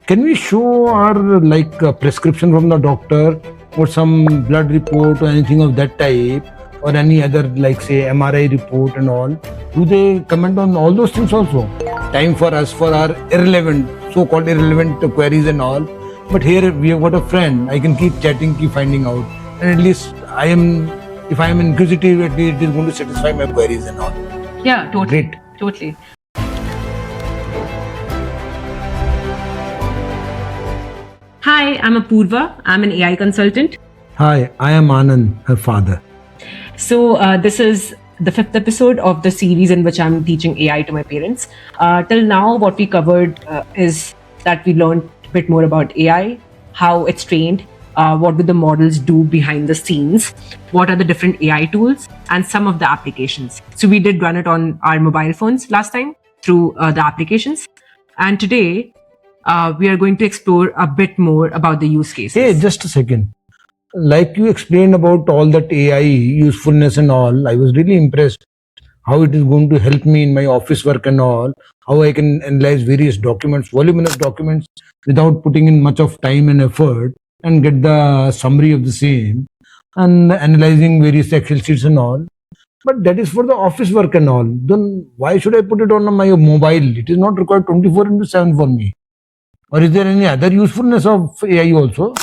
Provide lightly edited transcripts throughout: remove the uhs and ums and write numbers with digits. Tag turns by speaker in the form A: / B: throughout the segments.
A: Can we show our prescription from the doctor or some blood report or anything of that type, or any other like say MRI report and all? Do they comment on all those things also? Time for us for our irrelevant, so-called irrelevant queries and all. But here we have got a friend. I can keep chatting, keep finding out, and at least if I am inquisitive, at least it is going to satisfy my queries and all.
B: Yeah, totally.
A: Great.
B: Totally. Hi, I'm Apurva. I'm an AI consultant.
A: Hi, I am Anand, her father.
B: So this is the 5th episode of the series in which I'm teaching AI to my parents. Till now, what we covered is that we learned a bit more about AI, how it's trained, what do the models do behind the scenes, what are the different AI tools, and some of the applications. So we did run it on our mobile phones last time through the applications. And today, we are going to explore a bit more about the use cases.
A: Hey, just a second. Like you explained about all that AI usefulness and all, I was really impressed how it is going to help me in my office work and all, how I can analyze various documents, voluminous documents, without putting in much of time and effort, and get the summary of the same, and analyzing various Excel sheets and all. But that is for the office work and all. Then why should I put it on my mobile? It is not required 24/7 for me. Or is there any other usefulness of AI also?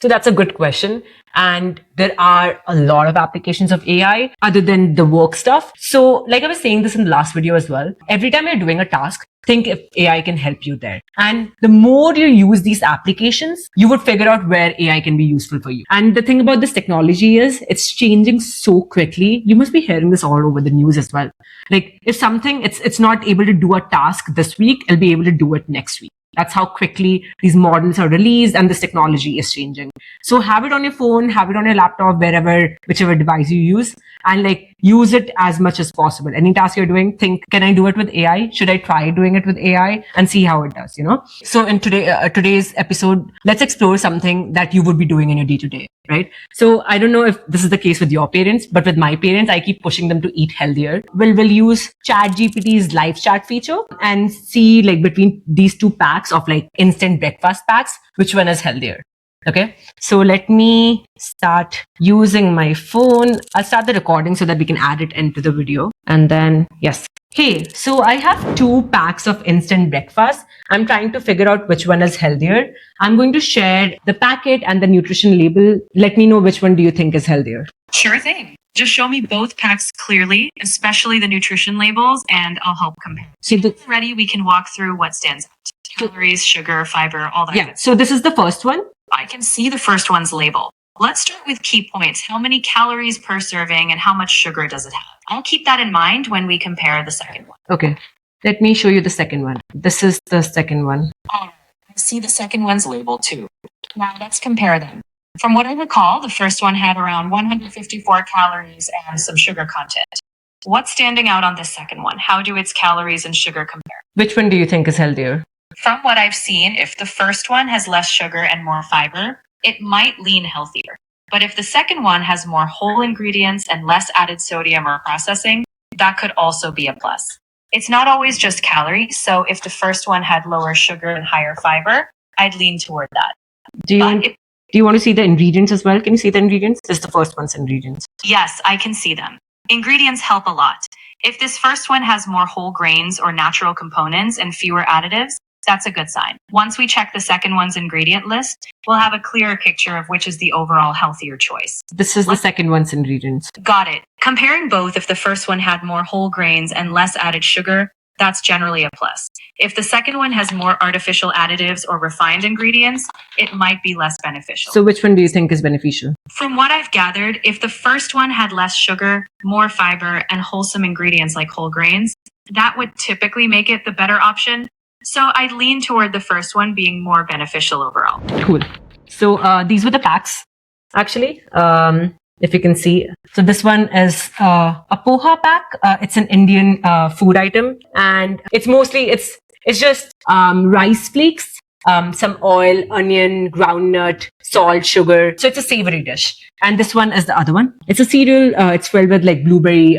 B: So that's a good question. And there are a lot of applications of AI other than the work stuff. So like I was saying this in the last video as well, every time you're doing a task, think if AI can help you there. And the more you use these applications, you would figure out where AI can be useful for you. And the thing about this technology is it's changing so quickly. You must be hearing this all over the news as well. Like if something, it's not able to do a task this week, it'll be able to do it next week. That's how quickly these models are released and this technology is changing. So have it on your phone, have it on your laptop, whichever device you use, and like use it as much as possible. Any task you're doing, think, can I do it with AI? Should I try doing it with AI and see how it does, So in today's episode, let's explore something that you would be doing in your day-to-day, right? So I don't know if this is the case with your parents, but with my parents, I keep pushing them to eat healthier. We'll use ChatGPT's live chat feature and see like between these two packs of like instant breakfast packs, which one is healthier. Okay, so let me start using my phone. I'll start the recording so that we can add it into the video. And then, yes. Hey, so I have 2 packs of instant breakfast. I'm trying to figure out which one is healthier. I'm going to share the packet and the nutrition label. Let me know which one do you think is healthier.
C: Sure thing. Just show me both packs clearly, especially the nutrition labels, and I'll help compare.
B: So
C: When you're ready, we can walk through what stands out. Calories, sugar, fiber, all that.
B: yeah,
C: good
B: so this is the first one.
C: I can see the first one's label. Let's start with key points. How many calories per serving and how much sugar does it have? I'll keep that in mind when we compare the second one.
B: Okay, let me show you the second one. This is the second one.
C: All right. I see the second one's label too. Now let's compare them. From what I recall, the first one had around 154 calories and some sugar content. What's standing out on this second one? How do its calories and sugar compare?
B: Which one do you think is healthier?
C: From what I've seen, if the first one has less sugar and more fiber, it might lean healthier. But if the second one has more whole ingredients and less added sodium or processing, that could also be a plus. It's not always just calories, so if the first one had lower sugar and higher fiber, I'd lean toward that.
B: Do you want to see the ingredients as well? Can you see the ingredients? This is the first one's ingredients.
C: Yes, I can see them. Ingredients help a lot. If this first one has more whole grains or natural components and fewer additives, that's a good sign. Once we check the second one's ingredient list, we'll have a clearer picture of which is the overall healthier choice.
B: This is the second one's ingredients.
C: Got it. Comparing both, if the first one had more whole grains and less added sugar, that's generally a plus. If the second one has more artificial additives or refined ingredients, it might be less beneficial.
B: So which one do you think is beneficial?
C: From what I've gathered, if the first one had less sugar, more fiber, and wholesome ingredients like whole grains, that would typically make it the better option. So I'd lean toward the first one being more beneficial overall.
B: Cool. So these were the packs, actually. If you can see. So this one is a poha pack. It's an Indian food item, and it's just rice flakes, some oil, onion, groundnut, salt, sugar. So it's a savory dish. And this one is the other one. It's a cereal. It's filled with like blueberry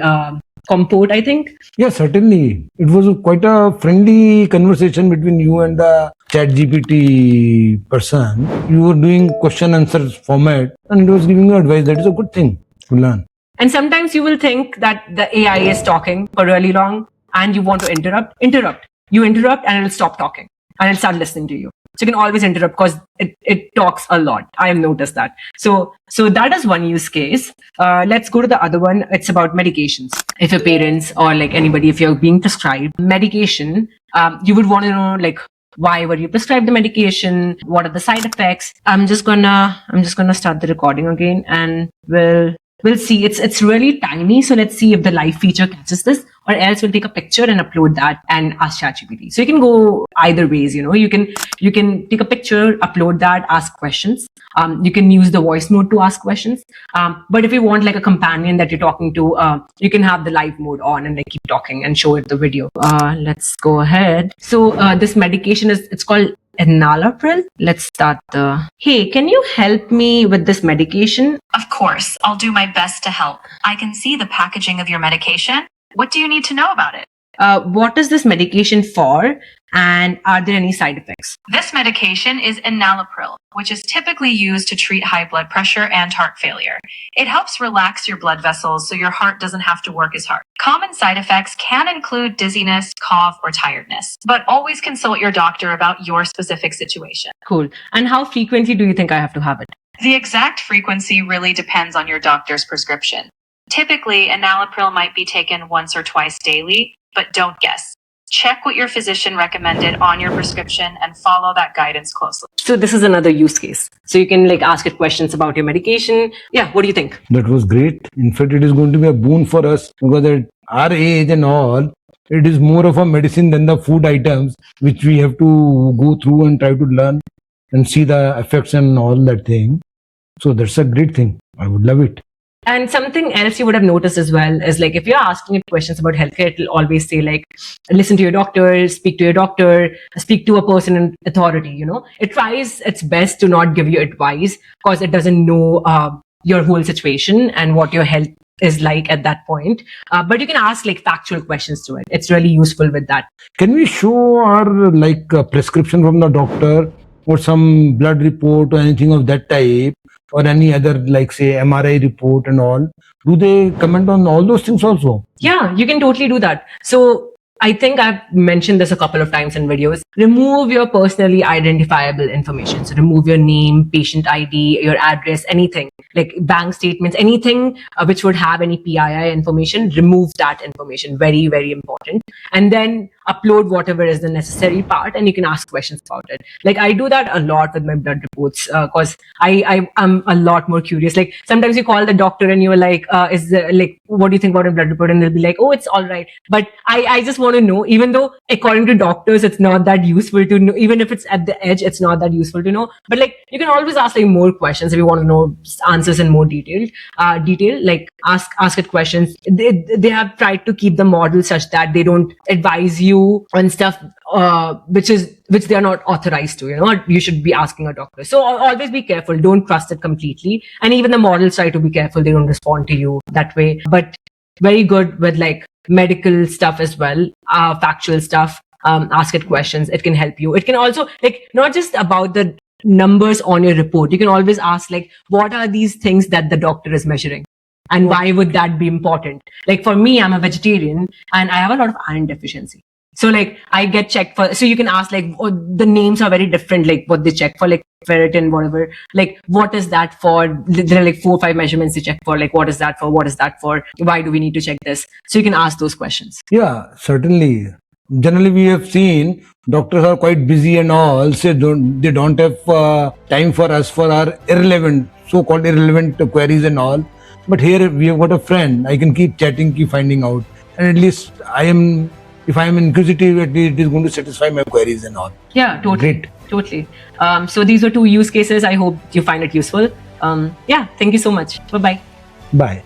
B: comport, I think.
A: Yeah, certainly. It was quite a friendly conversation between you and the ChatGPT person. You were doing question answer format and it was giving you advice. That is a good thing to learn.
B: And sometimes you will think that the AI is talking for really long and you want to interrupt. You interrupt and it'll stop talking and it'll start listening to you. So you can always interrupt because it talks a lot. I have noticed that. So that is one use case. Let's go to the other one. It's about medications. If your parents or like anybody, if you're being prescribed medication, you would want to know like, why were you prescribed the medication? What are the side effects? I'm just gonna start the recording again and we'll see. It's really tiny. So let's see if the live feature catches this, or else we'll take a picture and upload that and ask ChatGPT. So you can go either ways, you can take a picture, upload that, ask questions. You can use the voice mode to ask questions. But if you want like a companion that you're talking to, you can have the live mode on and like keep talking and show it the video. Let's go ahead. So this medication it's called Enalapril. Let's start hey, can you help me with this medication?
C: Of course, I'll do my best to help. I can see the packaging of your medication. What do you need to know about it?
B: What is this medication for? And are there any side effects?
C: This medication is Enalapril, which is typically used to treat high blood pressure and heart failure. It helps relax your blood vessels so your heart doesn't have to work as hard. Common side effects can include dizziness, cough, or tiredness, but always consult your doctor about your specific situation.
B: Cool. And how frequently do you think I have to have it?
C: The exact frequency really depends on your doctor's prescription. Typically, Enalapril might be taken once or twice daily, but don't guess. Check what your physician recommended on your prescription and follow that guidance closely.
B: So this is another use case. So you can like ask it questions about your medication. Yeah, what do you think?
A: That was great. In fact, it is going to be a boon for us because at our age and all, it is more of a medicine than the food items which we have to go through and try to learn and see the effects and all that thing. So that's a great thing. I would love it.
B: And something else you would have noticed as well is like if you're asking it questions about healthcare, it'll always say like, listen to your doctor, speak to your doctor, speak to a person in authority, It tries its best to not give you advice because it doesn't know your whole situation and what your health is like at that point. But you can ask like factual questions to it. It's really useful with that.
A: Can we show our like prescription from the doctor or some blood report or anything of that type? Or any other, like say MRI report and all, do they comment on all those things also?
B: Yeah, you can totally do that. So I think I've mentioned this a couple of times in videos. Remove your personally identifiable information. So remove your name, patient ID, your address, anything like bank statements, anything which would have any PII information. Remove that information. Very, very important. And then upload whatever is the necessary part and you can ask questions about it. Like I do that a lot with my blood reports because I am a lot more curious. Like sometimes you call the doctor and you're like, what do you think about a blood report? And they'll be like, oh, it's all right. But I just want to know, even though according to doctors, it's not that useful to know, even if it's at the edge, it's not that useful to know. But like you can always ask like more questions if you want to know answers in more detail, like ask it questions. They have tried to keep the model such that they don't advise you on stuff which they are not authorized to. You should be asking a doctor. So always be careful. Don't trust it completely. And even the models try to be careful. They don't respond to you that way. But very good with like medical stuff as well, factual stuff. Ask it questions. It can help you. It can also like not just about the numbers on your report. You can always ask like, what are these things that the doctor is measuring? And why would that be important? Like for me, I'm a vegetarian and I have a lot of iron deficiency. So like I get checked for, so you can ask like, the names are very different, like what they check for, like ferritin, whatever, like what is that for? There are like 4 or 5 measurements they check for, like what is that for? What is that for? Why do we need to check this? So you can ask those questions.
A: Yeah, certainly. Generally, we have seen doctors are quite busy and all, so they don't have time for us for our so-called irrelevant queries and all. But here we have got a friend. I can keep chatting, keep finding out, and at least if I am inquisitive, at least it is going to satisfy my queries and all.
B: Yeah, totally.
A: Great.
B: Totally. So these are 2 use cases. I hope you find it useful. Yeah, thank you so much. Bye-bye.
A: Bye.